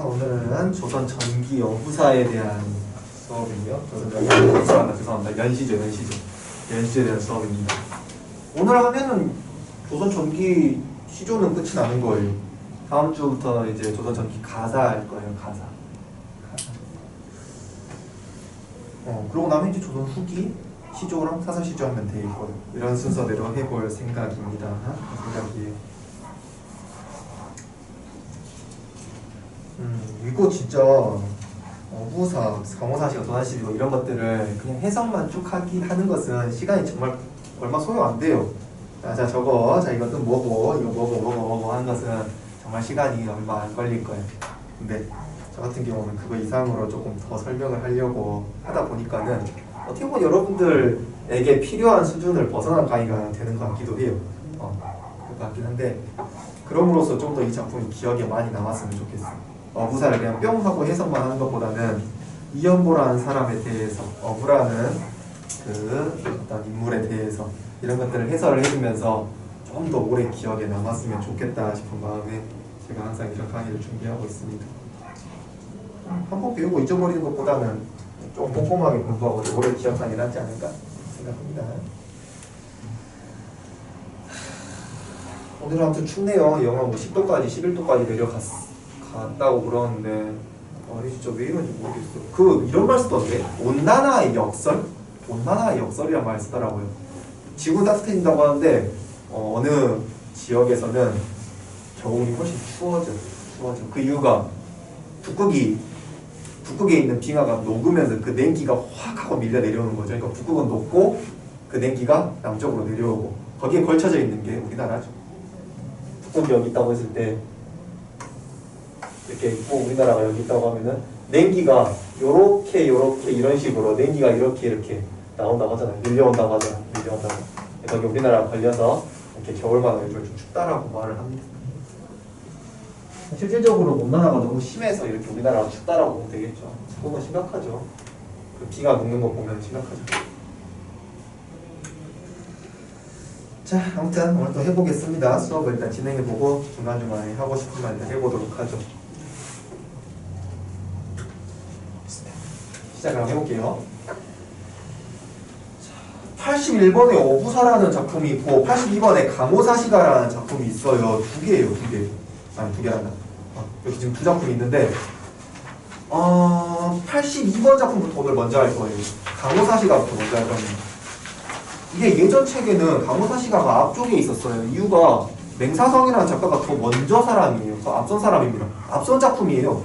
오늘은 조선 전기 여부사에 대한 수업이고요. 조선 전기 여부사, 죄송합니다. 연시조에 대한 수업입니다. 오늘 하면은 조선 전기 시조는 끝이 나는 거예요. 다음 주부터 이제 조선 전기 가사 할 거예요. 가사. 그러고 나면 이제 조선 후기 시조랑 사설 시조 하면 돼 있고요. 이런 순서대로 해볼 생각입니다. 생각이에요. 이거 진짜 어부사, 강호사시가 도사시고 이런 것들을 그냥 해석만 쭉 하는 것은 시간이 정말 얼마 소요 안 돼요. 자 저거, 자 이것도 뭐고, 이거 뭐고 하는 것은 정말 시간이 얼마 안 걸릴 거예요. 근데 저 같은 경우는 그거 이상으로 조금 더 설명을 하려고 하다 보니까는 어떻게 보면 여러분들에게 필요한 수준을 벗어난 강의가 되는 것 같기도 해요. 그럴 것 같긴 한데 그럼으로써 좀 더 이 작품이 기억에 많이 남았으면 좋겠어요. 어부사를 그냥 뿅 하고 해석만 하는 것보다는 이연보라는 사람에 대해서, 어부라는 그 어떤 인물에 대해서 이런 것들을 해설을 해주면서 좀 더 오래 기억에 남았으면 좋겠다 싶은 마음에 제가 항상 이런 강의를 준비하고 있습니다. 한번 배우고 잊어버리는 것보다는 좀 꼼꼼하게 공부하고 오래 기억하는 게 낫지 않을까 생각합니다. 오늘은 아무튼 춥네요. 영하 뭐 10도까지 11도까지 내려갔다고 그러는데 진짜 왜 이런지 모르겠어. 이런 말 쓰던데 온난화의 역설? 온난화의 역설이란 말 쓰더라고요. 지구 따뜻해진다고 하는데 어느 지역에서는 겨울이 훨씬 추워져. 그 이유가 북극에 있는 빙하가 녹으면서 그 냉기가 확 하고 밀려 내려오는 거죠. 그러니까 북극은 높고 그 냉기가 남쪽으로 내려오고 거기에 걸쳐져 있는 게 우리나라죠. 북극이 여기 있다고 했을 때 이렇게 있고 우리나라가 여기 있다고 하면은 냉기가 요렇게 이런 식으로 냉기가 이렇게 나온다고 하잖아요. 밀려온다고 하잖아요. 거기 우리나라가 걸려서 이렇게 겨울마다 요즘 좀 춥다라고 말을 합니다. 실질적으로 온난화가 너무 심해서 이렇게 우리나라가 춥다라고 보면 되겠죠. 그건 심각하죠. 그 비가 녹는 거 보면 심각하죠. 자, 아무튼 오늘 또 해보겠습니다. 수업을 일단 진행해보고 중간중간에 하고 싶은 말 일단 해보도록 하죠. 시작을 한번 해볼게요. 81번에 어부사라는 작품이 있고 82번에 강호사시가라는 작품이 있어요. 두 개예요. 두 개란다. 여기 지금 두 작품이 있는데 82번 작품부터 오늘 먼저 할 거예요. 강호사시가부터 먼저 할 겁니다. 이게 예전 책에는 강호사시가가 앞쪽에 있었어요. 이유가 맹사성이라는 작가가 더 먼저 사람이에요. 더 앞선 사람입니다. 앞선 작품이에요.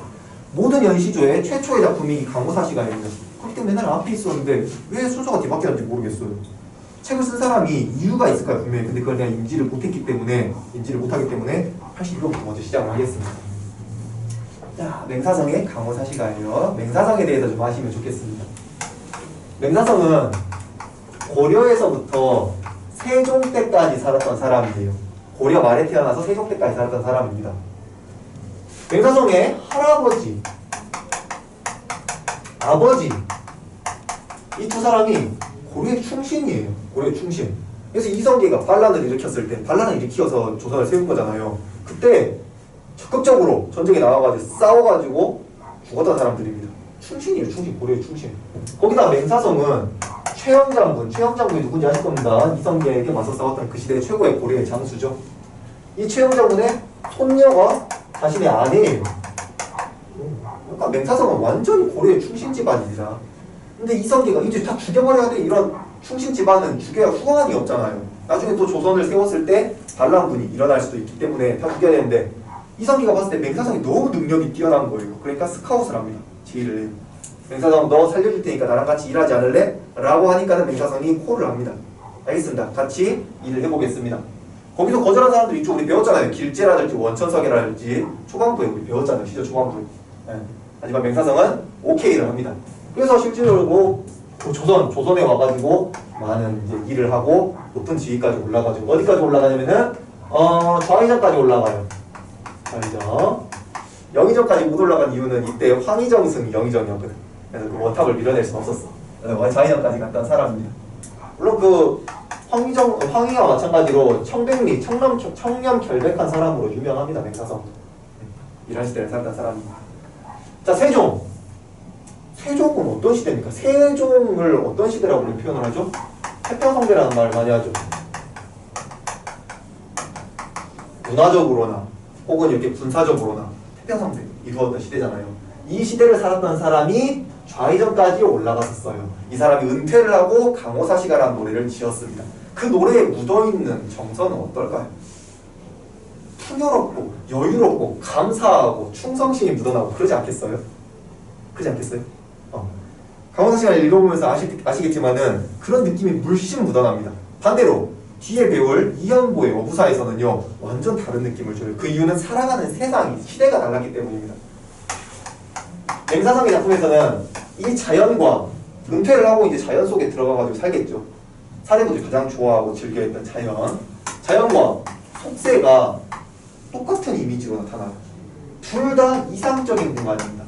모든 연시조의 최초의 작품이 강호사시가입니다. 그렇기 때문에 맨날 앞에 있었는데 왜 순서가 뒤바뀌었는지 모르겠어요. 책을 쓴 사람이 이유가 있을 거예요 분명히. 근데 그걸 내가 인지를 못하기 때문에 82번부터 먼저 시작을 하겠습니다. 자, 맹사성의 강호사시가예요. 맹사성에 대해서 좀 아시면 좋겠습니다. 맹사성은 고려에서부터 세종 때까지 살았던 사람이에요. 고려 말에 태어나서 세종 때까지 살았던 사람입니다. 맹사성의 할아버지, 아버지 이 두 사람이 고려의 충신이에요. 고려의 충신. 그래서 이성계가 반란을 일으켰을 때 반란을 일으켜서 조선을 세운 거잖아요. 그때 적극적으로 전쟁에 나와가지고 싸워가지고 죽었던 사람들입니다. 충신이에요. 충신. 고려의 충신. 거기다가 맹사성은 최영장군이 누군지 아실 겁니다. 이성계에게 맞서 싸웠던 그 시대의 최고의 고려의 장수죠. 이 최영장군의 손녀가 자신의 아내예요. 그러니까 맹사성은 완전히 고려의 충신 집안입니다. 근데 이성계가 이제 다 죽여버려야 돼. 이런 충신 집안은 죽여야 후광이 없잖아요. 나중에 또 조선을 세웠을 때 반란군이 일어날 수도 있기 때문에 다 죽여야 되는데 이성계가 봤을 때 맹사성이 너무 능력이 뛰어난 거예요. 그러니까 스카웃을 합니다. 지휘를 해요. 맹사성 너 살려줄 테니까 나랑 같이 일하지 않을래? 라고 하니까는 맹사성이 콜을 합니다. 알겠습니다. 같이 일을 해보겠습니다. 거기서 거절한 사람들이 있죠. 우리 배웠잖아요. 길제라든지 원천석이라든지 초반부에 우리 배웠잖아요. 시조 초반부에. 네. 하지만 맹사성은 오케이를 합니다. 그래서 실제로 조선에 와가지고 많은 이제 일을 하고 높은 지위까지 올라가지고 어디까지 올라가냐면은 좌의정까지 올라가요. 좌의정. 영의정까지 못 올라간 이유는 이때 황의정승이 영의정이었거든. 그래서 그 원탑을 밀어낼 수는 없었어. 좌의정까지 갔던 사람입니다. 물론 그 황희가 마찬가지로 청백리, 청렴 결백한 사람으로 유명합니다. 맹사성. 이런 시대를 살던 사람입니다. 자, 세종. 세종은 어떤 시대입니까? 세종을 어떤 시대라고 우리 표현을 하죠? 태평성대라는 말을 많이 하죠. 문화적으로나 혹은 이렇게 군사적으로나 태평성대 이루어졌던 시대잖아요. 이 시대를 살았던 사람이 좌의정까지 올라갔었어요. 이 사람이 은퇴를 하고 강호사시가라는 노래를 지었습니다. 그 노래에 묻어있는 정서는 어떨까요? 풍요롭고 여유롭고 감사하고 충성심이 묻어나고 그러지 않겠어요? 그러지 않겠어요? 강호사시가를 읽어보면서 아시겠지만은 그런 느낌이 물씬 묻어납니다. 반대로 뒤에 배울 이연보의 어부사에서는요 완전 다른 느낌을 줘요. 그 이유는 살아가는 세상이 시대가 달랐기 때문입니다. 맹사성의 작품에서는 이 자연과 은퇴를 하고 이제 자연 속에 들어가가지고 살겠죠. 사대부들이 가장 좋아하고 즐겨했던 자연과 속세가 똑같은 이미지로 나타나요. 둘 다 이상적인 공간입니다.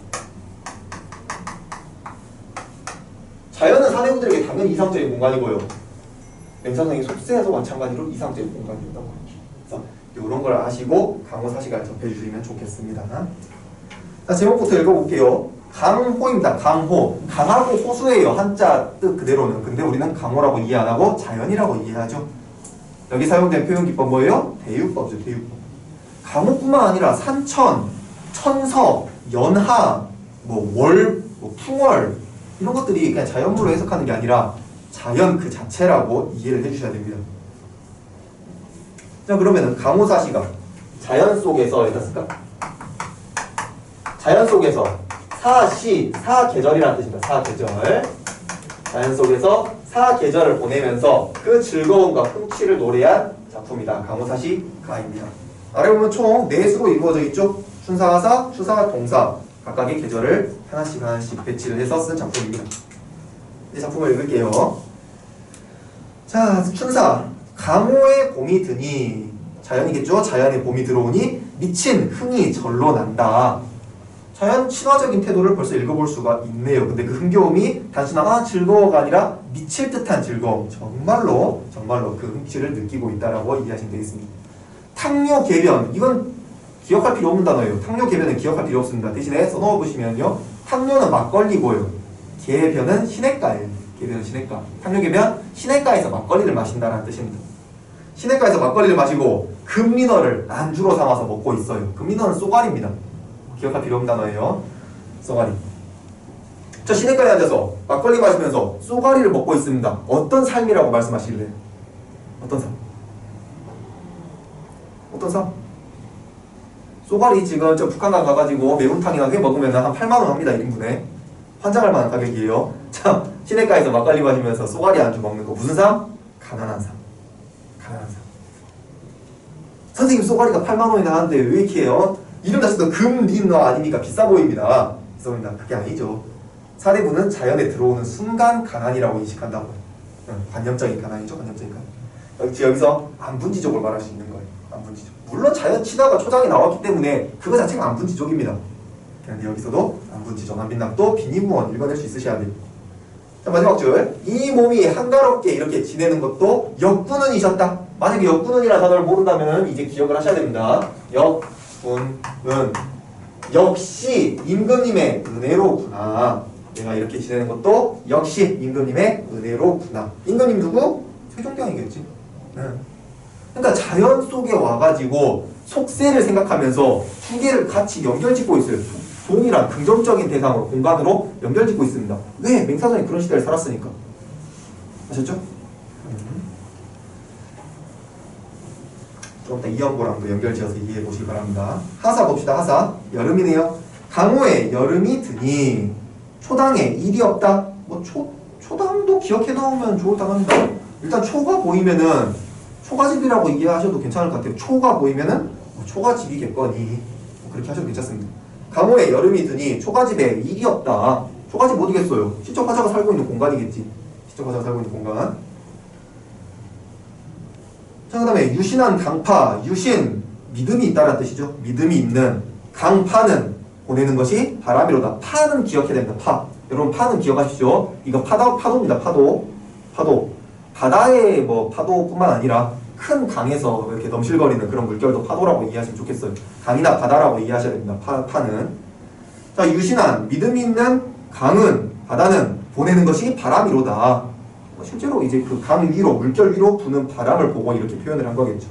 자연은 사대부들에게 당연히 이상적인 공간이고요. 맹사성의 속세에서 마찬가지로 이상적인 공간이었다고 합니다. 그래서 이런 걸 아시고 강호사시가를 접해주시면 좋겠습니다. 자, 제목부터 읽어볼게요. 강호입니다. 강호. 강하고 호수예요. 한자 뜻 그대로는. 근데 우리는 강호라고 이해 안 하고 자연이라고 이해하죠. 여기 사용된 표현 기법 뭐예요? 대유법이죠. 대유법. 강호뿐만 아니라 산천, 천서, 연하, 월, 풍월 이런 것들이 그냥 자연물로 해석하는 게 아니라 자연 그 자체라고 이해를 해주셔야 됩니다. 자, 그러면은 강호사시가 자연 속에서 어디다 쓸까? 자연 속에서 사계절이라는 뜻입니다. 사계절. 자연 속에서 사계절을 보내면서 그 즐거움과 흥취를 노래한 작품이다. 강호사시가입니다. 아래 보면 총 4수로 이루어져 있죠. 춘사하사, 추사, 동사 각각의 계절을 하나씩 배치를 해서 쓴 작품입니다. 이 작품을 읽을게요. 자, 춘사. 강호의 봄이 드니 자연이겠죠. 자연의 봄이 들어오니 미친 흥이 절로 난다. 자연 친화적인 태도를 벌써 읽어볼 수가 있네요. 근데 그 흥겨움이 단순한 즐거워가 아니라 미칠 듯한 즐거움. 정말로 그 흥취를 느끼고 있다라고 이해하시면 되겠습니다. 탕료 개변. 이건 기억할 필요 없는 단어예요. 탕료 개변은 기억할 필요 없습니다. 대신에 써놓아 보시면요. 탕료는 막걸리고요. 개변은 시냇가예요. 개변은 시냇가. 탕료 개변, 시냇가에서 막걸리를 마신다라는 뜻입니다. 시냇가에서 막걸리를 마시고 금민어를 안주로 삼아서 먹고 있어요. 금민어는 쏘가리입니다. 기억할 필요 없는 단어예요. 쏘가리. 저 시냇가에 앉아서 막걸리 마시면서 쏘가리를 먹고 있습니다. 어떤 삶이라고 말씀하실래요? 어떤 삶? 어떤 삶? 쏘가리 지금 저 북한강 가가지고 매운탕이나 회 먹으면 한 8만원 합니다. 1인분에. 환장할 만한 가격이에요. 참, 시냇가에서 막걸리 마시면서 쏘가리 안주 먹는 거 무슨 삶? 가난한 삶. 가난한 삶. 선생님 쏘가리가 8만원이나 하는데 왜 이렇게 해요? 이름 자체도 금린너 아닙니까? 비싸 보입니다. 죄송합니다. 그게 아니죠. 사대부는 자연에 들어오는 순간 가난이라고 인식한다고요. 관념적인 가난이죠. 관념적인 가난. 여기서 안분지족을 말할 수 있는 거예요. 안분지족. 물론 자연 친화가 초장에 나왔기 때문에 그거 자체가 안분지족입니다. 그런데 여기서도 안분지족, 안빈낙도 비니무원 읽어낼 수 있으셔야 돼요. 자, 마지막 줄. 이 몸이 한가롭게 이렇게 지내는 것도 역군은이셨다. 만약에 역군은이라는 단어를 모른다면 이제 기억을 하셔야 됩니다. 역군은 역시 임금님의 은혜로구나. 내가 이렇게 지내는 것도 역시 임금님의 은혜로구나. 임금님 누구? 세종대왕이겠지. 그러니까 자연 속에 와가지고 속세를 생각하면서 두 개를 같이 연결짓고 있어요. 동일한 긍정적인 대상으로 공간으로 연결짓고 있습니다. 왜? 맹사성이 그런 시대를 살았으니까. 아셨죠? 좀 이따 이연보랑도 연결지어서 이해해 보시기 바랍니다. 하사 봅시다. 하사. 여름이네요. 강호에 여름이 드니 초당에 일이 없다. 초당도 기억해 놓으면 좋을 당합니다. 일단 초가 보이면은 초가집이라고 이해하셔도 괜찮을 것 같아요. 초가 보이면은 초가집이겠거니 그렇게 하셔도 괜찮습니다. 강호에 여름이 드니 초가집에 일이 없다. 초가집 어디겠어요? 시적화자가 살고 있는 공간이겠지. 시적화자가 살고 있는 공간. 자, 그 다음에 유신한 강파, 유신 믿음이 있다는 뜻이죠. 믿음이 있는 강파는 보내는 것이 바람이로다. 파는 기억해야 됩니다. 파. 여러분 파는 기억하십시오. 이거 파도입니다. 파도. 바다의 뭐 파도뿐만 아니라 큰 강에서 이렇게 넘실거리는 그런 물결도 파도라고 이해하시면 좋겠어요. 강이나 바다라고 이해하셔야 됩니다. 파는. 자, 유신한 믿음이 있는 강은 바다는 보내는 것이 바람이로다. 실제로 이제 그 강 위로 물결 위로 부는 바람을 보고 이렇게 표현을 한 거겠죠.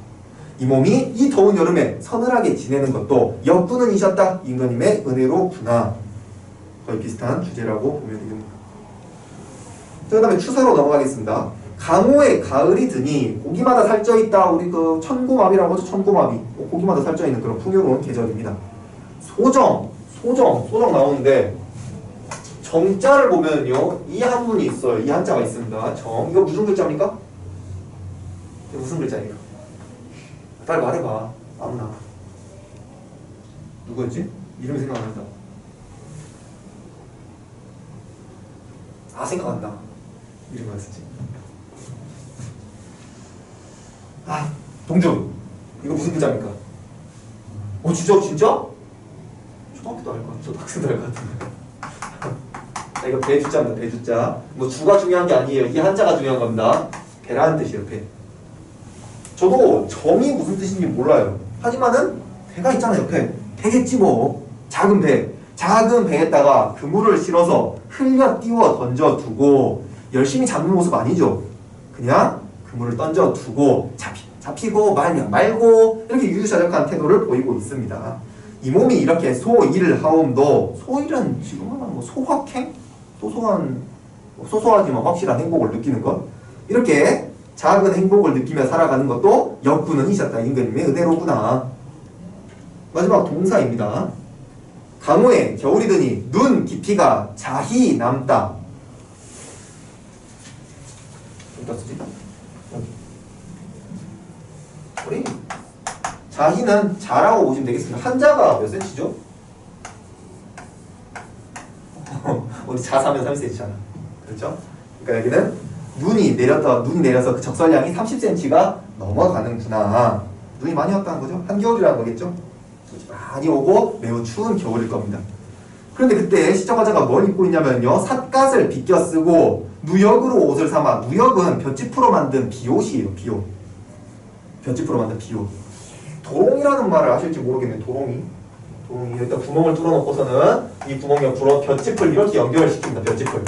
이 몸이 이 더운 여름에 서늘하게 지내는 것도 역부는 이셨다. 임금님의 은혜로구나. 거의 비슷한 주제라고 보면 되겠네요. 그 다음에 추사로 넘어가겠습니다. 강호에 가을이 드니 고기마다 살쪄있다. 우리 그 천고마비라고 하죠. 천고마비. 고기마다 살쪄있는 그런 풍요로운 계절입니다. 소정 나오는데 정자를 보면요. 이 한문이 있어요. 이 한자가 있습니다. 정. 이거 무슨 글자입니까? 이거 무슨 글자예요? 빨리 말해봐. 아무나. 누구였지? 이름이 생각 안 난다. 아, 생각난다. 이름 뭐였지? 아, 동준. 이거 무슨 글자입니까? 진짜? 초등학교도 알 것 같아. 초등학생도 알 것 같은데. 자, 이거 배주자입니다. 배주자. 뭐 주가 중요한 게 아니에요. 이 한자가 중요한 겁니다. 배라는 뜻이에요. 배. 저도 정이 무슨 뜻인지 몰라요. 하지만은 배가 있잖아요. 배겠지 뭐. 작은 배. 작은 배에다가 그물을 실어서 흘려 띄워 던져두고 열심히 잡는 모습 아니죠. 그냥 그물을 던져두고 잡히고 말면 말고 이렇게 유유자적한 태도를 보이고 있습니다. 이 몸이 이렇게 소일하옴도 소일은 지금 뭐 소확행? 소소하지만 확실한 행복을 느끼는 것. 이렇게 작은 행복을 느끼며 살아가는 것도 역부는 이셨다. 임금님의 은혜로구나. 마지막 동사입니다. 강호에 겨울이 드니 눈 깊이가 자히 남다. 어디다 쓰지? 우리 자히는 자라고 보시면 되겠습니다. 한자가 몇 cm죠? 우리 자 사면 30cm잖아. 그렇죠? 그러니까 여기는 눈이 내려서 그 적설량이 30cm가 넘어가는구나. 눈이 많이 왔다는 거죠. 한겨울이라는 거겠죠. 많이 오고 매우 추운 겨울일 겁니다. 그런데 그때 시청자가 뭘 입고 있냐면요. 삿갓을 비껴 쓰고 누역으로 옷을 삼아. 누역은 볏짚으로 만든 비옷이에요. 비옷. 볏짚으로 만든 비옷. 도롱이라는 말을 아실지 모르겠네요. 도롱이 일단 구멍을 뚫어놓고서는 이 구멍에 볏짚을 이렇게 연결을 시킵니다. 볏짚을.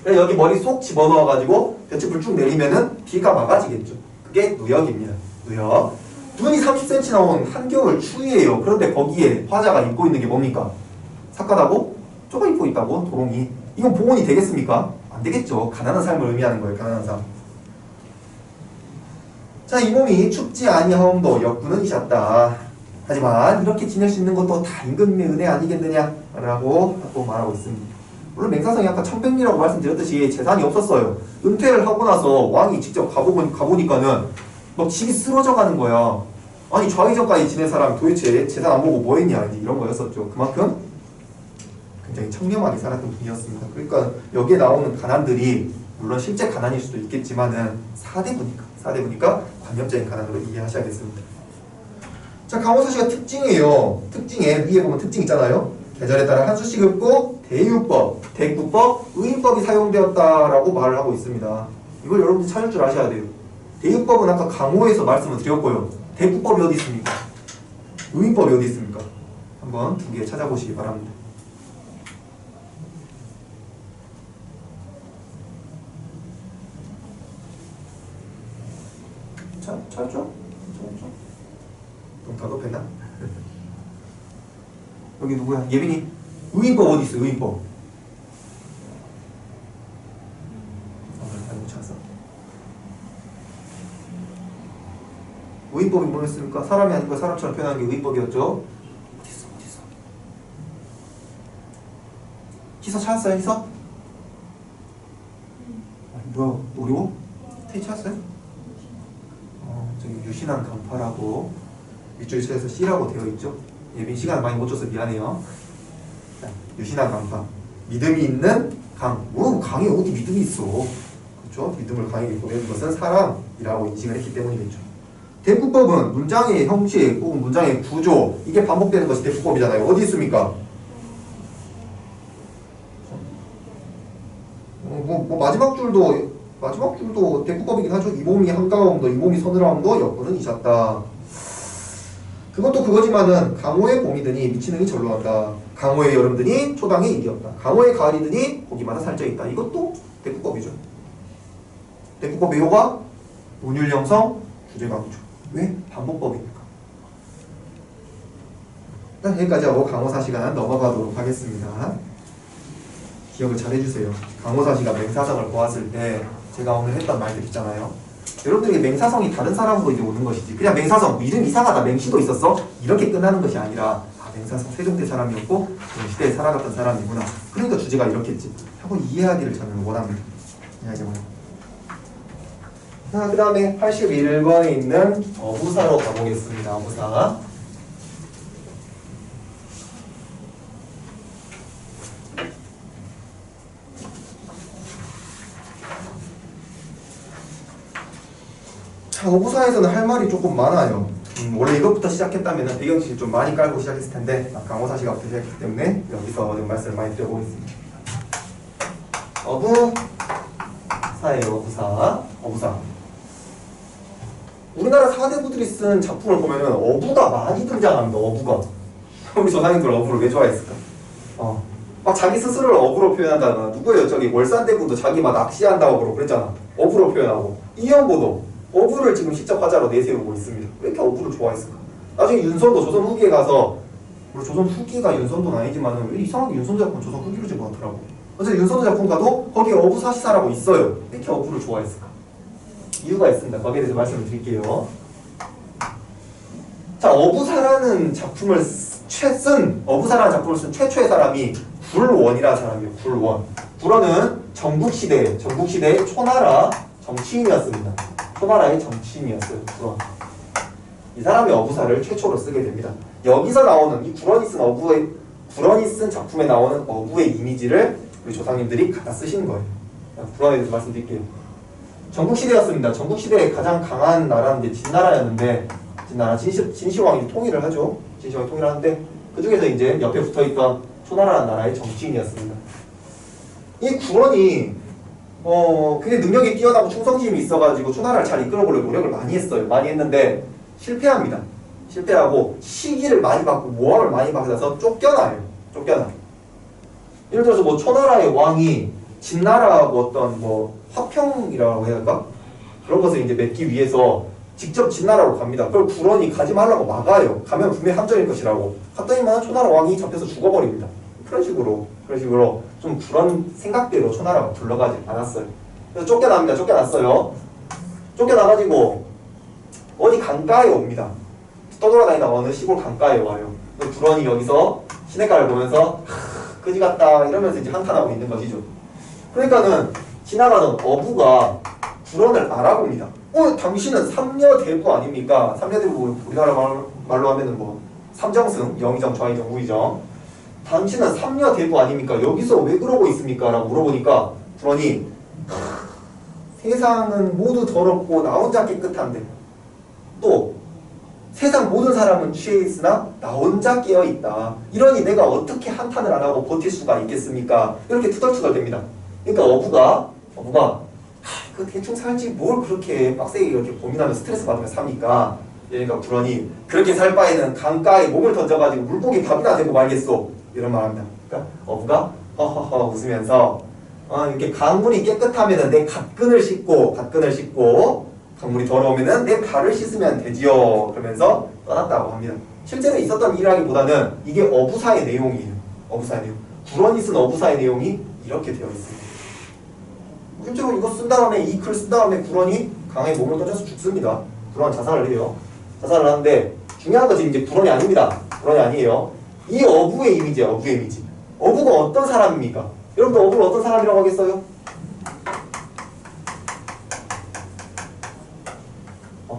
그래서 여기 머리 쏙 집어넣어가지고 볏짚을 쭉 내리면은 비가 막아지겠죠. 그게 누역입니다. 누역. 눈이 30cm 나온 한겨울 추위예요. 그런데 거기에 화자가 입고 있는 게 뭡니까? 삿갓하고 쪼가 입고 있다고? 도롱이. 이건 보온이 되겠습니까? 안 되겠죠. 가난한 삶을 의미하는 거예요. 가난한 삶. 자, 이 몸이 춥지 아니하옴도 역부는 이셨다. 하지만 이렇게 지낼 수 있는 것도 다 임금님의 은혜 아니겠느냐? 라고 말하고 있습니다. 물론 맹사성이 아까 천백리라고 말씀드렸듯이 재산이 없었어요. 은퇴를 하고 나서 왕이 직접 가보니까는 막 집이 쓰러져 가는 거야. 아니 좌이전까지 지낸 사람이 도대체 재산 안 보고 뭐 했냐 이런 거였었죠. 그만큼 굉장히 청렴하게 살았던 분이었습니다. 그러니까 여기에 나오는 가난들이 물론 실제 가난일 수도 있겠지만은 사대부니까 관념적인 가난으로 이해하셔야겠습니다. 자, 강호서씨가 특징이에요. 특징에 위에 보면 특징 있잖아요. 계절에 따라 한 수씩 읊고 대유법, 대구법, 의인법이 사용되었다라고 말을 하고 있습니다. 이걸 여러분들이 찾을 줄 아셔야 돼요. 대유법은 아까 강호에서 말씀을 드렸고요. 대구법이 어디 있습니까? 의인법이 어디 있습니까? 한번 두 개 찾아보시기 바랍니다. 찾았죠? 너무 다급했나? 여기 누구야? 예빈이? 의인법 어디 있어요? 의인법. 못 찾았어. 의인법이 뭐였습니까? 사람이 아니고 사람처럼 표현하는 게 의인법이었죠? 어딨어? 희서 찾았어요? 희서? 뭐야? 어려워? 테이 찾았어요? 저기 유신한 강파라고 위쪽에 찾아서 C라고 되어 있죠? 예빈 시간 많이 못 줘서 미안해요. 자, 유신한 강파. 믿음이 있는 강. 강에 어디 믿음이 있어? 그렇죠? 믿음을 강하게 보내는 것은 사랑이라고 인식을 했기 때문이겠죠. 대꾸법은 문장의 형식 혹은 문장의 구조 이게 반복되는 것이 대꾸법이잖아요. 어디 있습니까? 마지막 줄도 대꾸법이긴 하죠. 이 몸이 한가함도 이 몸이 서늘함도 역부는 이셨다. 그것도 그거지만은 강호의 봄이 드니 미치는이 절로한다. 강호의 여름 드니 초당이 이기었다. 강호의 가을이 드니 고기마다 살쪄 있다. 이것도 대꾸법이죠. 대꾸법의 효과 운율 형성 주제 강조. 왜? 반복법이니까. 일단 여기까지 하고 강호사 시간 넘어가도록 하겠습니다. 기억을 잘 해주세요. 강호사 시간 맹사성을 보았을 때 제가 오늘 했던 말들 있잖아요. 여러분들에게 맹사성이 다른 사람으로 이제 오는 것이지 그냥 맹사성 이름 이상하다 맹시도 있었어 이렇게 끝나는 것이 아니라 맹사성 세종대 사람이었고 그런 시대에 살아갔던 사람이구나. 그러니까 주제가 이렇겠지 하고 이해하기를 저는 원합니다. 이야기만. 자, 그 다음에 81번에 있는 어부사로 가보겠습니다. 어부사. 자, 어부사에서는 할 말이 조금 많아요. 원래 이것부터 시작했다면 배경지식 좀 많이 깔고 시작했을 텐데 강호사 시간부터 시작했기 때문에 여기서 좀 말씀을 많이 드려보겠습니다. 어부사예요. 어부사. 우리나라 사대부들이 쓴 작품을 보면은 어부가 많이 등장합니다. 어부가. 우리 조상님들 어부를 왜 좋아했을까? 막 자기 스스로를 어부로 표현한다거나 누구예요? 저기 월산대군도 자기 막 낚시한다고 그랬잖아. 어부로 표현하고 이연보도 어부를 지금 시적 화자로 내세우고 있습니다. 왜 이렇게 어부를 좋아했을까? 나중에 윤선도 조선 후기에 가서 물론 조선 후기가 윤선도는 아니지만 왜 이상하게 윤선도 작품 조선 후기로 집어넣더라고. 어쨌든 윤선도 작품 가도 거기에 어부 사시사라고 있어요. 왜 이렇게 어부를 좋아했을까? 이유가 있습니다. 거기에 대해서 말씀을 드릴게요. 자, 어부사라는 작품을 쓴 최초의 사람이 굴원이라는 사람이에요. 굴원은 전국시대의 초나라 정치인이었습니다. 초나라의 정치인이었어요. 굴원. 이 사람이 어부사를 최초로 쓰게 됩니다. 여기서 나오는 이 굴원이 쓴 작품에 나오는 어부의 이미지를 우리 조상님들이 갖다 쓰시는 거예요. 굴원에 대해서 말씀드릴게요. 전국시대였습니다. 전국시대에 가장 강한 나라는 이제 진나라였는데, 진시황이 통일을 하죠. 진시황이 통일을 하는데, 그 중에서 이제 옆에 붙어있던 초나라라는 나라의 정치인이었습니다. 이 굴원이, 굉장히 능력이 뛰어나고 충성심이 있어가지고 초나라를 잘 이끌어보려고 노력을 많이 했어요. 많이 했는데, 실패합니다. 실패하고, 시기를 많이 받고, 모함을 많이 받아서 쫓겨나. 예를 들어서 초나라의 왕이 진나라하고 어떤 화평이라고 해야 할까? 그런 것을 이제 맺기 위해서 직접 진나라로 갑니다. 그걸 굴원이 가지 말라고 막아요. 가면 분명히 함정일 것이라고. 갔더니만 초나라 왕이 잡혀서 죽어버립니다. 그런 식으로 좀 굴원 생각대로 초나라가 굴러가지 않았어요. 그래서 쫓겨났어요. 쫓겨나가지고 어디 강가에 옵니다. 떠돌아다니다 어느 시골 강가에 와요. 굴원이 여기서 시냇가를 보면서 그지 같다 이러면서 이제 한탄하고 있는 것이죠. 그러니까는 지나가는 어부가 굴원을 알아봅니다. 당신은 삼녀대부 아닙니까? 삼녀대부 우리나라 말로 하면은 삼정승, 영의정, 좌의정, 우의정. 당신은 삼녀대부 아닙니까? 여기서 왜 그러고 있습니까? 라고 물어보니까 굴원이 세상은 모두 더럽고 나 혼자 깨끗한데 또 세상 모든 사람은 취해 있으나 나 혼자 깨어 있다. 이러니 내가 어떻게 한탄을 안 하고 버틸 수가 있겠습니까? 이렇게 투덜투덜댑니다. 그러니까 어부가 그 대충 살지 뭘 그렇게 빡세게 이렇게 고민하면서 스트레스 받으면서 삽니까? 그러니까 굴원이 그렇게 살 바에는 강가에 몸을 던져가지고 물고기 밥이나 되고 말겠소. 이런 말 합니다. 그러니까 어부가 허허허 웃으면서 이렇게 강물이 깨끗하면은 내 갓근을 씻고 강물이 더러우면은 내 발을 씻으면 되지요. 그러면서 떠났다고 합니다. 실제로 있었던 일이라기보다는 이게 어부사의 내용이에요. 굴원이 쓴 어부사의 내용이 이렇게 되어 있습니다. 실제로 이거 쓴 다음에 이 글 쓴 다음에 굴원이 강에 몸을 던져서 죽습니다. 굴원 자살을 해요. 자살을 하는데 중요한 것은 이제 굴원이 아닙니다. 굴원이 아니에요. 이 어부의 이미지야. 어부의 이미지. 어부가 어떤 사람입니까? 여러분들 어부를 어떤 사람이라고 하겠어요?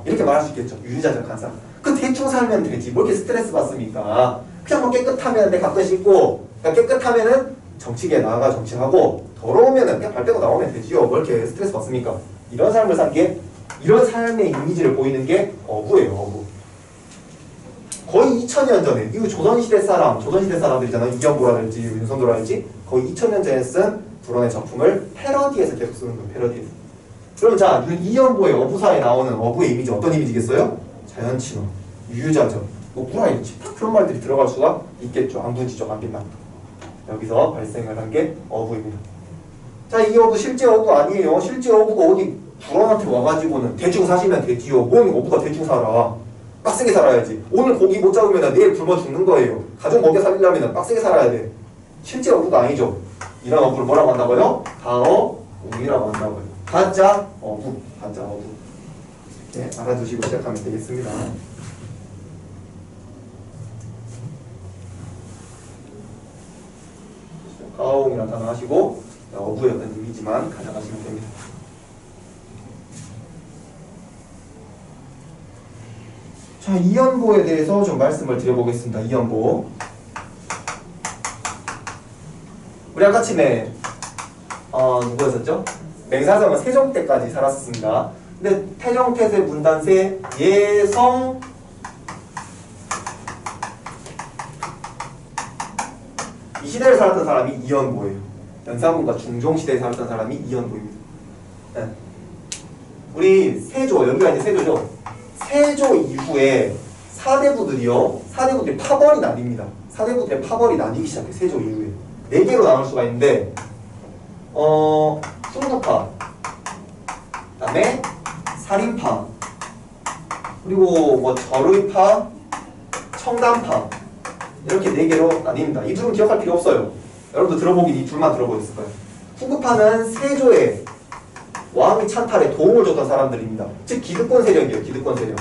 이렇게 말할 수 있겠죠. 유유자적한 사람. 그 대충 살면 되지. 뭐 이렇게 스트레스 받습니까? 그냥 깨끗하면 내 가끔 씻고 깨끗하면은 정치계에 나가 정치하고 더러우면은 그냥 발 빼고 나오면 되지요. 뭐 이렇게 스트레스 받습니까? 이런 삶을 산 게, 이런 삶의 이미지를 보이는 게 어부예요. 어부. 거의 2000년 전에, 이거 조선시대 사람들이잖아. 이연보라든지 윤선도라든지 거의 2000년 전에 쓴 불원의 작품을 패러디해서 계속 쓰는 거예요. 패러디해서. 그럼 자, 이연보의 어부사에 나오는 어부의 이미지 어떤 이미지겠어요? 자연친화, 유유자적, 뭐 구라일치, 다 그런 말들이 들어갈 수가 있겠죠. 안부지적, 안빛난다. 여기서 발생을 한 게 어부입니다. 자, 이 어부 실제 어부 아니에요. 실제 어부가 어디 불원한테 와가지고는 대충 사시면 되지요. 뭔 어부가 대충 살아. 빡세게 살아야지. 오늘 고기 못 잡으면 내일 굶어 죽는 거예요. 가족 먹여 살리려면 빡세게 살아야 돼. 실제 어부가 아니죠. 이런 어부를 뭐라고 한다고요? 가어부이라고 한다고요. 가짜 어부, 가짜 어부. 네, 알아두시고 시작하면 되겠습니다. 가오이라는 단어 하시고 어부의 어떤 이미지만 가져가시면 됩니다. 자, 이연보에 대해서 좀 말씀을 드려보겠습니다. 이연보. 우리 아까 아침에 누구였었죠? 맹사성은 세종 때까지 살았습니다. 근데 태정태세 문단세 예성 이 시대를 살았던 사람이 이연보예요. 연산군과 중종시대에 살았던 사람이 이연보입니다. 네. 우리 세조, 여기가 이제 세조죠. 세조 이후에 사대부들이 파벌이 나뉩니다. 사대부들의 파벌이 나뉘기 시작해요. 세조 이후에 4개로 나눌 수가 있는데 숭구파, 그 다음에 살인파, 그리고 뭐 절의파, 청담파, 이렇게 4개로 나뉩니다. 이 둘은 기억할 필요 없어요. 여러분도 들어보긴 이 둘만 들어보셨을 거예요. 숭구파는 세조의 왕위 찬탈에 도움을 줬던 사람들입니다. 즉 기득권 세력이에요. 기득권 세력.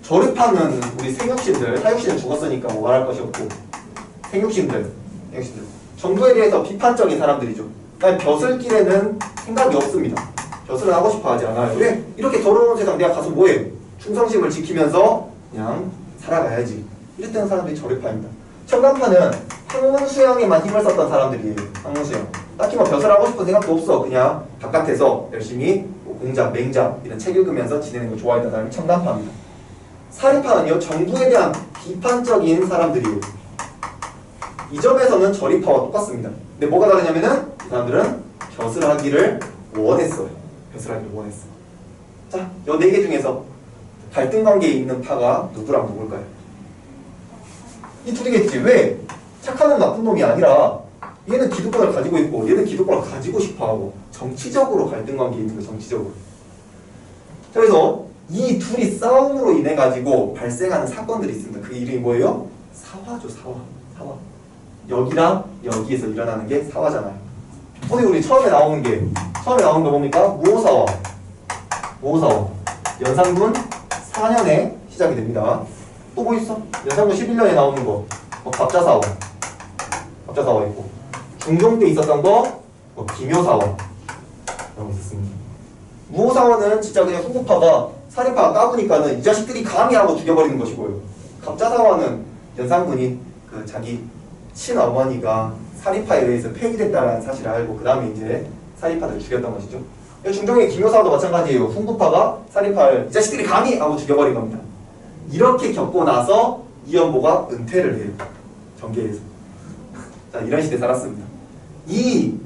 절의파는 우리 생육신들, 사육신은 죽었으니까 뭐 말할 것이 없고 생육신들. 정부에 대해서 비판적인 사람들이죠. 그다음에 벼슬길에는 생각이 없습니다. 벼슬은 하고 싶어 하지 않아요. 그래, 이렇게 더러운 세상 내가 가서 뭐해? 충성심을 지키면서 그냥 살아가야지. 이랬던 사람들이 절의파입니다. 청담파는 학문수양에만 힘을 썼던 사람들이에요. 학문수양. 딱히 뭐 벼슬하고 싶은 생각도 없어. 그냥 바깥에서 열심히 뭐 공작, 맹작 이런 책 읽으면서 지내는 거 좋아했던 사람이 청담파입니다. 살인파는요, 정부에 대한 비판적인 사람들이에요. 이 점에서는 절의파와 똑같습니다. 근데 뭐가 다르냐면은 이 사람들은 벼슬하기를 원했어요. 벼슬하기를 원했어. 자, 요 4개 중에서 갈등 관계에 있는 파가 누구랑 누굴까요? 이 둘이겠지. 왜? 착한 놈 나쁜 놈이 아니라 얘는 기득권을 가지고 있고 얘는 기득권을 가지고 싶어하고 정치적으로 갈등 관계에 있는 거. 정치적으로. 자, 그래서 이 둘이 싸움으로 인해 가지고 발생하는 사건들이 있습니다. 그 이름이 뭐예요? 사화죠. 사화. 여기랑 여기에서 일어나는 게 사화잖아요. 어디 우리 처음에 나오는 거 뭡니까? 무오사화. 연산군 4년에 시작이 됩니다. 또 뭐 있어? 연산군 11년에 나오는 거 갑자사화 있고, 중종 때 있었던 거 기묘사화 이런 거 있었습니다. 무오사화는 진짜 그냥 후구파가 살인파가 까부니까는 이 자식들이 감히 하고 죽여버리는 것이고요. 갑자사화는 연산군이 그 자기 친어머니가 살인파에 의해서 폐위됐다는 사실을 알고 그 다음에 이제 살인파를 죽였던 것이죠. 중종의 기묘사화도 마찬가지예요. 훈구파가 살인파를 이 자식들이 감히 하고 죽여버린 겁니다. 이렇게 겪고 나서 이연보가 은퇴를 해요. 정계에서. 자, 이런 시대에 살았습니다. 이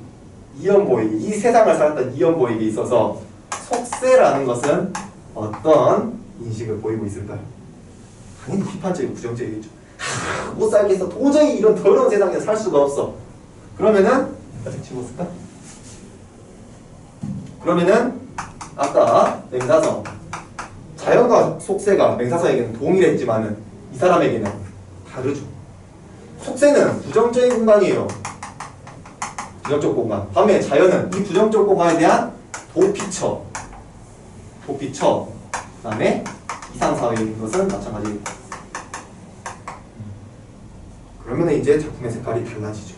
세상을 살았던 이연보에게 있어서 속세라는 것은 어떤 인식을 보이고 있을까요? 당연히 비판적이고 부정적이겠죠. 못 살겠어. 도저히 이런 더러운 세상에 살 수가 없어. 그러면은 집었을까? 그러면은 아까 맹사성 자연과 속세가 맹사성에게는 동일했지만은 이 사람에게는 다르죠. 속세는 부정적인 공간이에요. 부정적 공간. 반면에 자연은 이 부정적 공간에 대한 도피처. 그 다음에 이상사회에 있는 것은 마찬가지입니다. 그러면 이제 작품의 색깔이 달라지죠.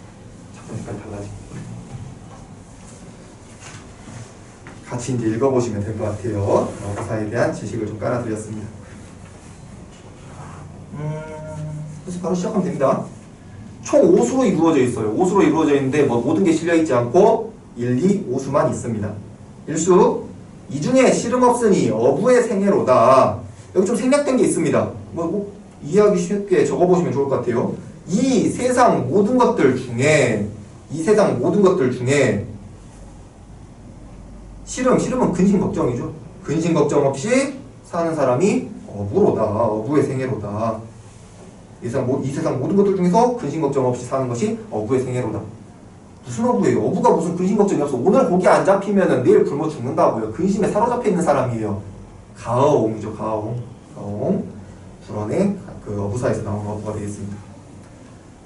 같이 이제 읽어보시면 될 것 같아요. 어부사에 대한 지식을 좀 깔아드렸습니다. 그래서 바로 시작하면 됩니다. 총 5수로 이루어져 있어요. 5수로 이루어져 있는데 뭐 모든 게 실려 있지 않고 1, 2, 5수만 있습니다. 1수 이 중에 씨름 없으니 어부의 생애로다. 여기 좀 생략된 게 있습니다. 뭐 이해하기 쉽게 적어보시면 좋을 것 같아요. 이 세상 모든 것들 중에 씨름은 근심 걱정이죠. 근심 걱정 없이 사는 사람이 어부로다. 어부의 생애로다. 이 세상 모든 것들 중에서 근심 걱정 없이 사는 것이 어부의 생애로다. 무슨 어부예요? 어부가 무슨 근심 걱정이 없어. 오늘 고기 안 잡히면은 내일 굶어 죽는다고요. 근심에 사로잡혀 있는 사람이에요. 가어옹이죠. 가어옹. 불원의 그 어부사에서 나온 어부가 되겠습니다.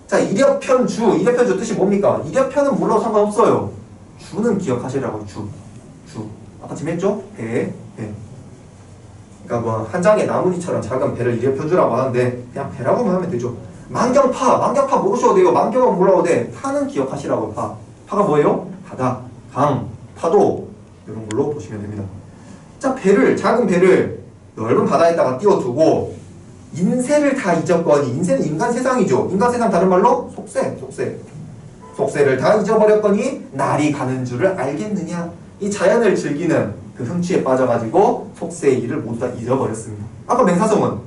자, 이력편주 뜻이 뭡니까? 이력편은 몰라도 상관없어요. 주는 기억하시라고. 주. 아까 지금 했죠? 배. 그러니까 뭐 한 장의 나무니처럼 작은 배를 이력편주라고 하는데 그냥 배라고만 하면 되죠. 만경파 모르셔도 돼요. 만경은 몰라도 돼. 파는 기억하시라고. 파가 뭐예요? 바다, 강, 파도 이런 걸로 보시면 됩니다. 자, 작은 배를 넓은 바다에다가 띄워두고 인세를 다 잊었거니, 인세는 인간 세상이죠. 인간 세상 다른 말로 속세를 다 잊어버렸거니 날이 가는 줄을 알겠느냐. 이 자연을 즐기는 그 흠취에 빠져가지고 속세의 일을 모두 다 잊어버렸습니다. 아까 맹사성은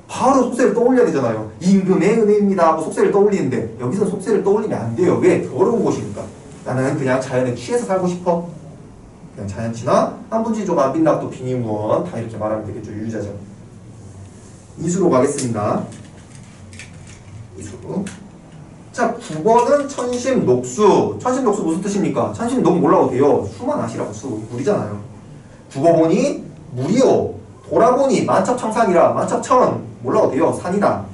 바로 속세를 떠올려야 되잖아요. 임금의 은혜입니다 하고 속세를 떠올리는데 여기서 속세를 떠올리면 안 돼요. 왜? 더러운 곳이니까. 나는 그냥 자연에 취해서 살고 싶어. 그냥 자연친화, 한분지조가, 민납도, 빙의무원 다 이렇게 말하면 되겠죠. 유유자적. 이수로 가겠습니다. 이수. 자, 9번은 천심녹수. 천심녹수 무슨 뜻입니까? 천심녹 몰라도 돼요. 수만 아시라고. 수. 물이잖아요. 국어보니 물이요. 돌아보니 만첩청산이라. 만첩천 몰라도 돼요. 산이다.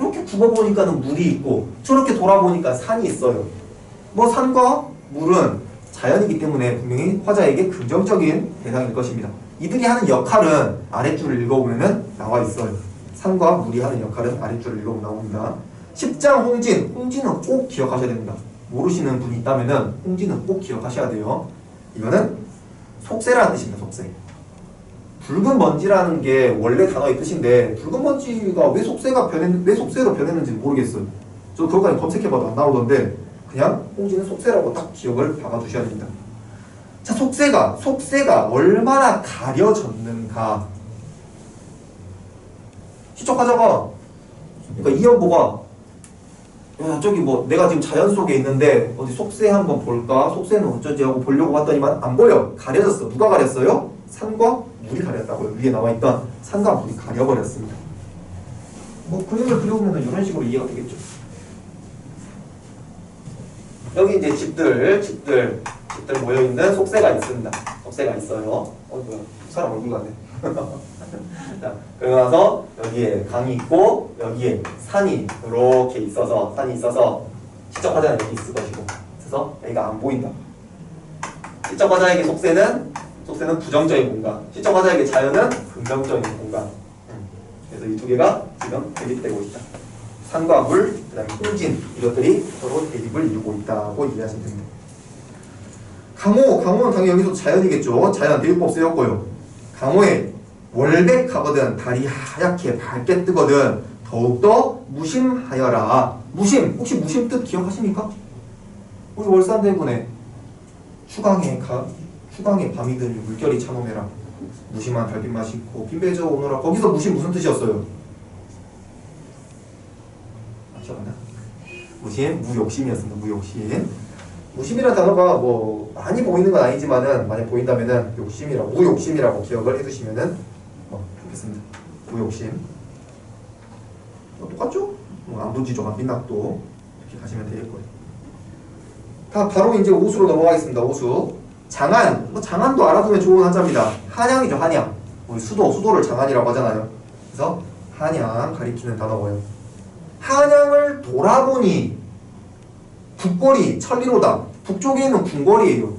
이렇게 국어보니까는 물이 있고 저렇게 돌아보니까 산이 있어요. 뭐 산과 물은 자연이기 때문에 분명히 화자에게 긍정적인 대상일 것입니다. 이들이 하는 역할은 아랫줄을 읽어보면 나와 있어요. 산과 물이 하는 역할은 아랫줄을 읽어보면 나옵니다. 10장 홍진은 꼭 기억하셔야 됩니다. 모르시는 분이 있다면 홍진은 꼭 기억하셔야 돼요. 이거는 속세라는 뜻입니다. 속세. 붉은 먼지라는 게 원래 단어의 뜻인데 붉은 먼지가 왜 속세로 변했는지 모르겠어요. 저 그거까지 검색해봐도 안 나오던데 그냥 홍진은 속세라고 딱 기억을 박아두셔야 됩니다. 자, 속세가 얼마나 가려졌는가. 시척하자가, 그러니까 이연보가 야, 저기 뭐 내가 지금 자연 속에 있는데 어디 속세 한번 볼까? 속세는 어쩌지 하고 보려고 봤더니만 안 보여. 가려졌어. 누가 가렸어요? 산과 물이 가렸다고요. 위에 나와있던 산과 물이 가려버렸습니다. 뭐 그림을 그려보면 이런 식으로 이해가 되겠죠. 여기 이제 집들 모여있는 속세가 있습니다. 속세가 있어요. 뭐야, 사람 얼굴 같네. 자, 그러고 나서 여기에 강이 있고 여기에 산이 이렇게 있어서 시적화자는 여기 있을 것이고 그래서 여기가 안 보인다. 시적화자에게 속세는 부정적인 공간, 시적화자에게 자연은 긍정적인 공간. 그래서 이 두 개가 지금 대립되고 있다. 산과 물, 그 다음에 홍진 이것들이 서로 대립을 이루고 있다고 이해하시면 됩니다. 강호는 당연히 여기서 자연이겠죠. 자연 대유법 쓰였고요. 강호에 월백하거든 달이 하얗게 밝게 뜨거든 더욱더 무심하여라. 무심, 혹시 무심 뜻 기억하십니까? 우리 월산대군에 추강에 밤이 드니 물결이 찬오매라. 무심한 달빛 마시고 빈배저 오너라. 거기서 무심 무슨 뜻이었어요? 기억나? 무심, 무욕심이었습니다. 무심이라는 단어가 뭐 많이 보이는 건 아니지만은 많이 보인다면은 무욕심이라고 기억을 해두시면은 좋겠습니다. 무욕심. 똑같죠? 안분지조가 민낙도 이렇게 가시면 될 거예요. 다 바로 이제 오수로 넘어가겠습니다. 오수. 장안, 장안도 알아두면 좋은 한자입니다. 한양이죠. 한양. 우리 수도를 장안이라고 하잖아요. 그래서 한양 가리키는 단어고요. 한양을 돌아보니 북궐이 천리로다. 북쪽에 있는 궁궐이에요.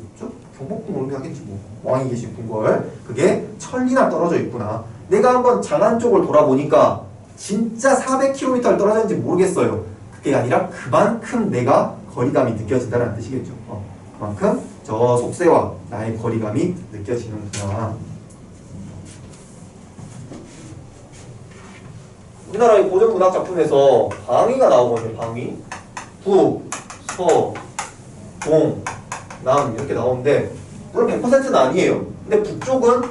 경복궁 오는 게 하겠지 뭐. 왕이 계신 궁궐. 그게 천리나 떨어져 있구나. 내가 한번 장안 쪽을 돌아보니까 진짜 400km를 떨어져 있는지 모르겠어요. 그게 아니라 그만큼 내가 거리감이 느껴진다는 뜻이겠죠. 그만큼 저 속세와 나의 거리감이 느껴지는구나. 우리나라의 고전 문학 작품에서 방위가 나오거든요. 방위. 북, 서, 동, 남 이렇게 나오는데 물론 100%는 아니에요. 근데 북쪽은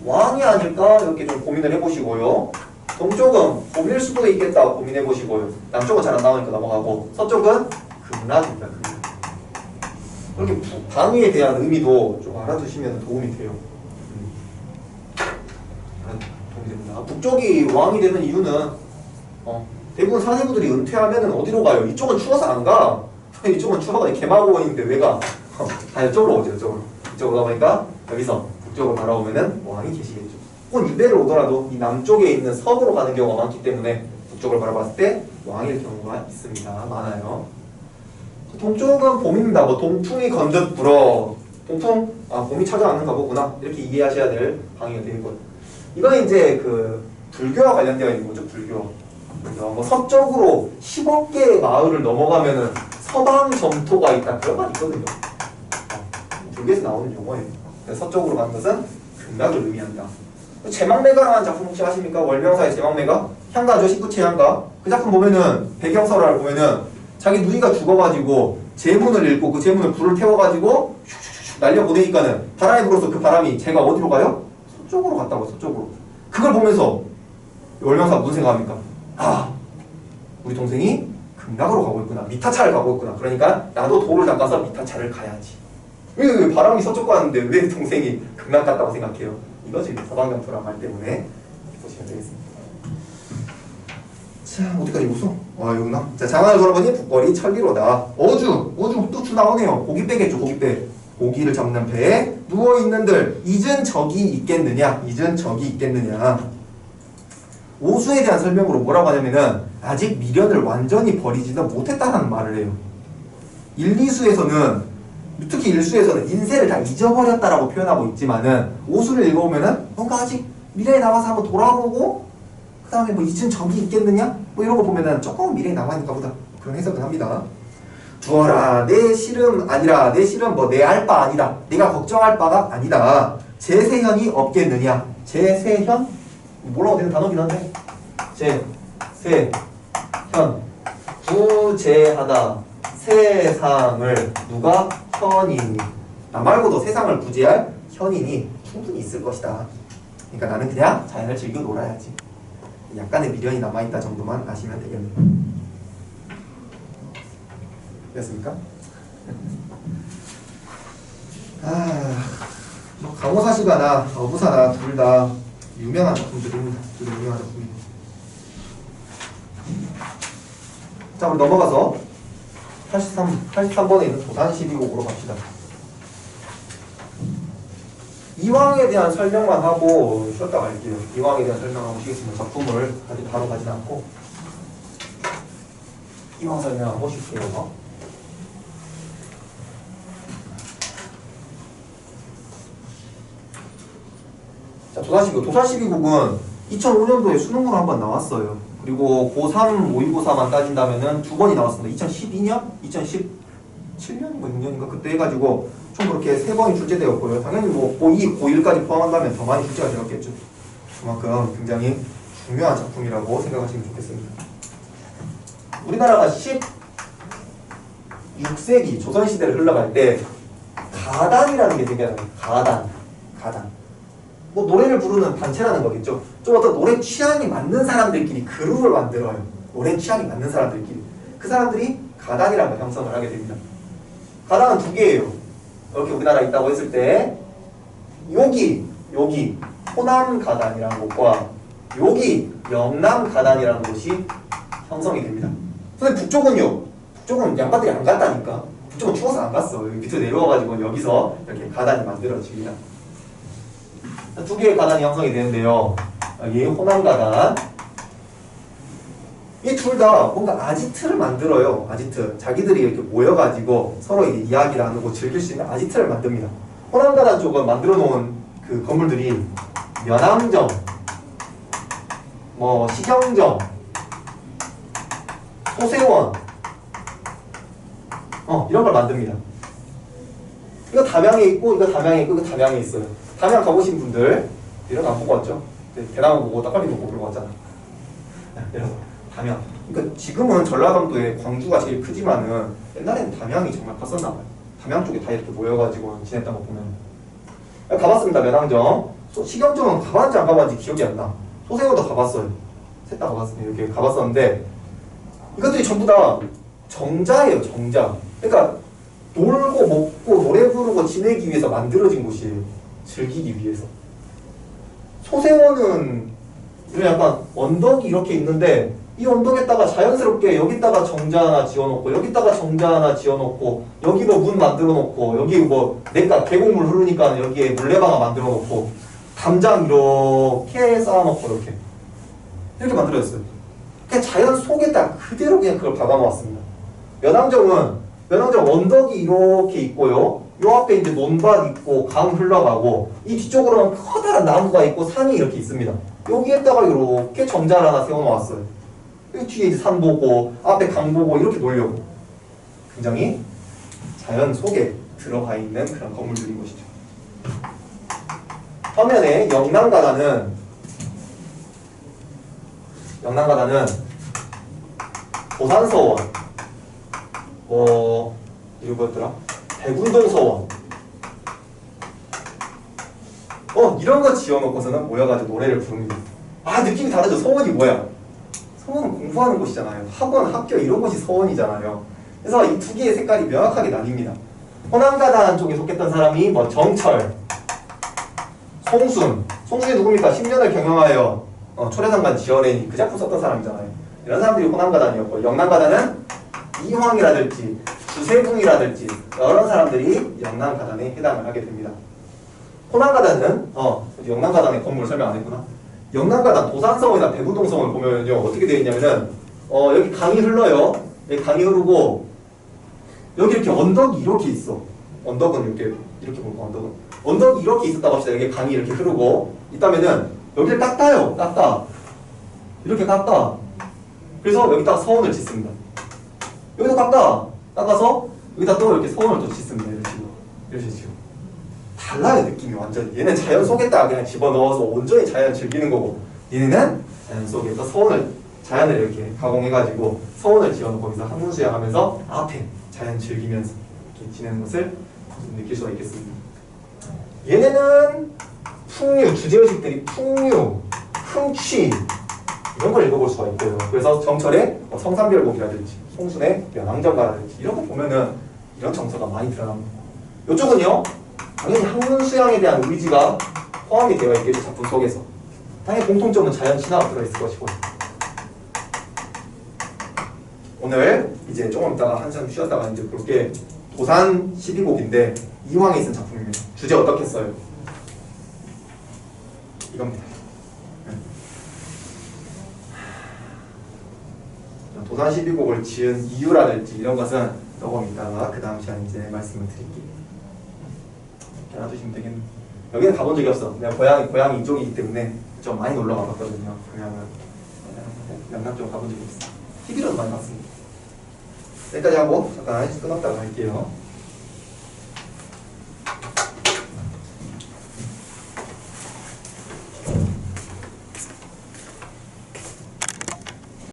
왕이 아닐까 이렇게 좀 고민을 해보시고요. 동쪽은 봄일 수도 있겠다 고민해보시고요. 남쪽은 잘 안 나오니까 넘어가고 서쪽은 극락입니다. 극락. 이렇게 방위에 대한 의미도 좀 알아두시면 도움이 돼요. 도움이 됩니다. 북쪽이 왕이 되는 이유는 대부분 사대부들이 은퇴하면 어디로 가요? 이쪽은 추워서 안 가. 이쪽은 추워서 개마고원인데 왜 가? 다 이쪽으로 오죠. 이쪽으로 가보니까 여기서 북쪽으로 날아오면은 왕이 계시겠죠. 혹은 이배를 오더라도 이 남쪽에 있는 섬으로 가는 경우가 많기 때문에 북쪽을 바라봤을 때 왕일 경우가 있습니다. 많아요. 동쪽은 봄입니다. 뭐 동풍이 건듯 불어. 동풍? 봄이 찾아왔는가 보구나. 이렇게 이해하셔야 될 방위가 되고요. 이건 이제 그 불교와 관련되어 있는 거죠. 불교. 그래서 뭐 서쪽으로 10억 개의 마을을 넘어가면은 서방 점토가 있다. 그런 말 있거든요. 불교에서 나오는 용어예요. 그래서 서쪽으로 가는 것은 극락을 의미한다. 제망매가라는 작품 혹시 아십니까? 월명사의 제망매가? 향가죠. 19채 향가. 그 작품 보면은 배경설화를 보면은 자기 누이가 죽어가지고 제문을 읽고 그 제문을 불을 태워가지고 슉슉슉 날려보내니까는 바람이 불어서 그 바람이 제가 어디로 가요? 서쪽으로 갔다고. 서쪽으로. 그걸 보면서 월명사 무슨 생각합니까? 우리 동생이 극락으로 가고 있구나. 미타차를 가고 있구나. 그러니까 나도 도를 닦아서 미타차를 가야지. 왜 바람이 서쪽 가는데 왜 동생이 극락 갔다고 생각해요? 이거지. 서방경토란 말 때문에 보시면 되겠습니다. 자, 어디까지 보소? 여기나? 자, 장안을 돌아보니 북거리 천리로다. 어주 또 주 나오네요. 고기 빼겠죠. 고기 빼. 고기를 잡는 배에 누워있는들 잊은 적이 있겠느냐? 오수에 대한 설명으로 뭐라고 하냐면은 아직 미련을 완전히 버리지는 못했다는 말을 해요. 1, 2수에서는 특히 1수에서는 인세를 다 잊어버렸다라고 표현하고 있지만은 5수를 읽어보면은 뭔가 아직 미래에 남아서 한번 돌아보고 그 다음에 뭐 잊은 적이 있겠느냐? 뭐 이런 거 보면은 조금 미래에 남아있는가 보다. 그런 해석을 합니다. 두어라 내 실은 아니라 내 실은 뭐 내 알 바 아니다. 내가 걱정할 바가 아니다. 제세현이 없겠느냐? 제세현? 뭐라고 되는 단어긴 한데 제세현 구제하다 세상을 누가? 현인이. 나 말고도 세상을 구제할 현인이 충분히 있을 것이다. 그러니까 나는 그냥 자연을 즐겨 놀아야지. 약간의 미련이 남아있다 정도만 아시면 되겠네요. 됐습니까? 뭐 강호사시가나 어부사나 둘 다 유명한 작품들입니다. 둘 다 유명한 작품입니다. 자, 우리 넘어가서 83번에 있는 도산 12곡으로 갑시다. 이왕에 대한 설명만 하고 쉬었다 갈게요. 이왕에 대한 설명하고 쉬겠습니다. 작품을 아직 바로 가진 않고 이왕 설명하고 쉴게요. 자, 도산 12곡은 2005년도에 수능으로 한번 나왔어요. 그리고 고3 모의고사만 따진다면은 두 번이 나왔습니다. 2012년, 2017년인가 6년인가 그때 해가지고 총 그렇게 세 번이 출제되었고요. 당연히 뭐 고2, 고1까지 포함한다면 더 많이 출제가 되었겠죠. 그만큼 굉장히 중요한 작품이라고 생각하시면 좋겠습니다. 우리나라가 16세기 조선시대를 흘러갈 때 가단이라는 게 생겨나요. 가단. 뭐 노래를 부르는 단체라는 거겠죠. 좀 어떤 노래 취향이 맞는 사람들끼리 그룹을 만들어요. 노래 취향이 맞는 사람들끼리. 그 사람들이 가단이라는 걸 형성을 하게 됩니다. 가단은 두 개예요. 이렇게 우리나라에 있다고 했을 때 여기 호남 가단이라는 곳과 여기 영남 가단이라는 곳이 형성이 됩니다. 근데 북쪽은요? 북쪽은 양반들이 안 갔다니까. 북쪽은 추워서 안 갔어. 여기 밑으로 내려와가지고 여기서 이렇게 가단이 만들어집니다. 두 개의 가단이 형성이 되는데요. 얘 호남 가단. 이 둘 다 뭔가 아지트를 만들어요. 아지트. 자기들이 이렇게 모여가지고 서로 이야기 나누고 즐길 수 있는 아지트를 만듭니다. 호남 가단 쪽은 만들어 놓은 그 건물들이 면함정, 뭐 식영정, 소세원, 이런 걸 만듭니다. 이거 담양에 있고, 이거 담양에 있고, 이거 담양에 있어요. 담양 가보신 분들 이런 거 안 보고 왔죠? 대나무 보고 떡갈비 보고 그러고 왔잖아. 그래서 담양. 그러니까 지금은 전라남도에 광주가 제일 크지만은 옛날에는 담양이 정말 컸었나 봐요. 담양 쪽에 다 이렇게 모여가지고 지냈던 거 보면. 가봤습니다. 면항정. 식영정은 가봤는지 안 가봤는지 기억이 안 나. 소생원도 가봤어요. 셋 다 가봤습니다. 이렇게 가봤었는데 이것들이 전부 다 정자예요. 정자. 그러니까 놀고 먹고 노래 부르고 지내기 위해서 만들어진 곳이에요. 즐기기 위해서. 소생원은 이런 약간 언덕이 이렇게 있는데 이 언덕에다가 자연스럽게 여기다가 정자 하나 지어놓고 여기다가 정자 하나 지어놓고 여기 뭐 문 만들어놓고 여기 뭐 내가 계곡물 흐르니까 여기에 물레방아 만들어놓고 담장 이렇게 쌓아놓고 이렇게 만들어졌어요. 그냥 자연 속에다 그대로 그냥 그걸 박아놓았습니다. 면항정은 언덕이 이렇게 있고요. 요 앞에 이제 논밭 있고 강 흘러가고 이 뒤쪽으로는 커다란 나무가 있고 산이 이렇게 있습니다. 여기에다가 이렇게 정자를 하나 세워놓았어요. 이 뒤에 이제 산 보고 앞에 강 보고 이렇게 놀려고 굉장히 자연 속에 들어가 있는 그런 건물들인 것이죠. 화면에 영남가다는 도산서원, 이거 뭐였더라? 백운동서원, 이런 거 지어놓고서는 모여가지고 노래를 부릅니다. 아, 느낌이 다르죠? 서원이 뭐야? 서원은 공부하는 곳이잖아요. 학원, 학교 이런 곳이 서원이잖아요. 그래서 이 두 개의 색깔이 명확하게 나뉩니다. 호남가단 쪽에 속했던 사람이 뭐 정철, 송순이 누굽니까? 10년을 경영하여 초래상관 지어내니 그 작품 썼던 사람이잖아요. 이런 사람들이 호남가단이었고, 영남가단은 이황이라든지 주세붕이라든지 여러 사람들이 영남가단에 해당을 하게 됩니다. 호남가단은 영남가단의 건물 설명 안 했구나. 영남가단 도산서원이나 백운동서원을 보면요 어떻게 되어 있냐면은 여기 강이 흘러요. 여기 강이 흐르고 여기 이렇게 언덕이 이렇게 있어. 언덕은 이렇게 보고 언덕이 이렇게 있었다고 합시다. 여기 강이 이렇게 흐르고 있다면은 여기를 깎아요. 이렇게 깎아. 그래서 여기다가 서원을 짓습니다. 여기서 깎아서 여기다 또 이렇게 서원을 또 짓습니다. 이런 식으로. 달라요, 느낌이 완전히. 얘는 자연 속에다가 그냥 집어넣어서 온전히 자연을 즐기는 거고, 얘네는 자연 속에서 자연을 이렇게 가공해가지고 서원을 지어놓고 거기서 학문수양하면서 앞에 자연 즐기면서 이렇게 지내는 것을 느낄 수가 있겠습니다. 얘네는 풍류, 주제의식들이 풍류, 흥취 이런 걸 읽어볼 수가 있고요. 그래서 정철의 성산별곡이라든지 송순의 면항정가라든지 이런 거 보면은 이런 정서가 많이 드러납니다. 이쪽은요 당연히 학문수양에 대한 의지가 포함이 되어 있겠죠. 작품 속에서. 당연히 공통점은 자연 신화가 들어있을 것이고. 오늘 이제 조금 있다가 한참 쉬었다가 이제 볼게 도산 12곡인데 이황이 쓴 작품입니다. 주제 어떻게 써요? 이겁니다. 도산 12곡을 지은 이유라든지 이런 것은 조금 있다가 그 다음 시간에 이제 말씀을 드릴게요. 알아두시면 되겠네. 여기는 가본 적이 없어. 내가 고향이 이쪽이기 때문에 좀 많이 놀러 가봤거든요. 고향은 영남 쪽 가본 적이 없어. TV로도 많이 봤습니다. 여기까지 하고 잠깐 끊었다가 할게요.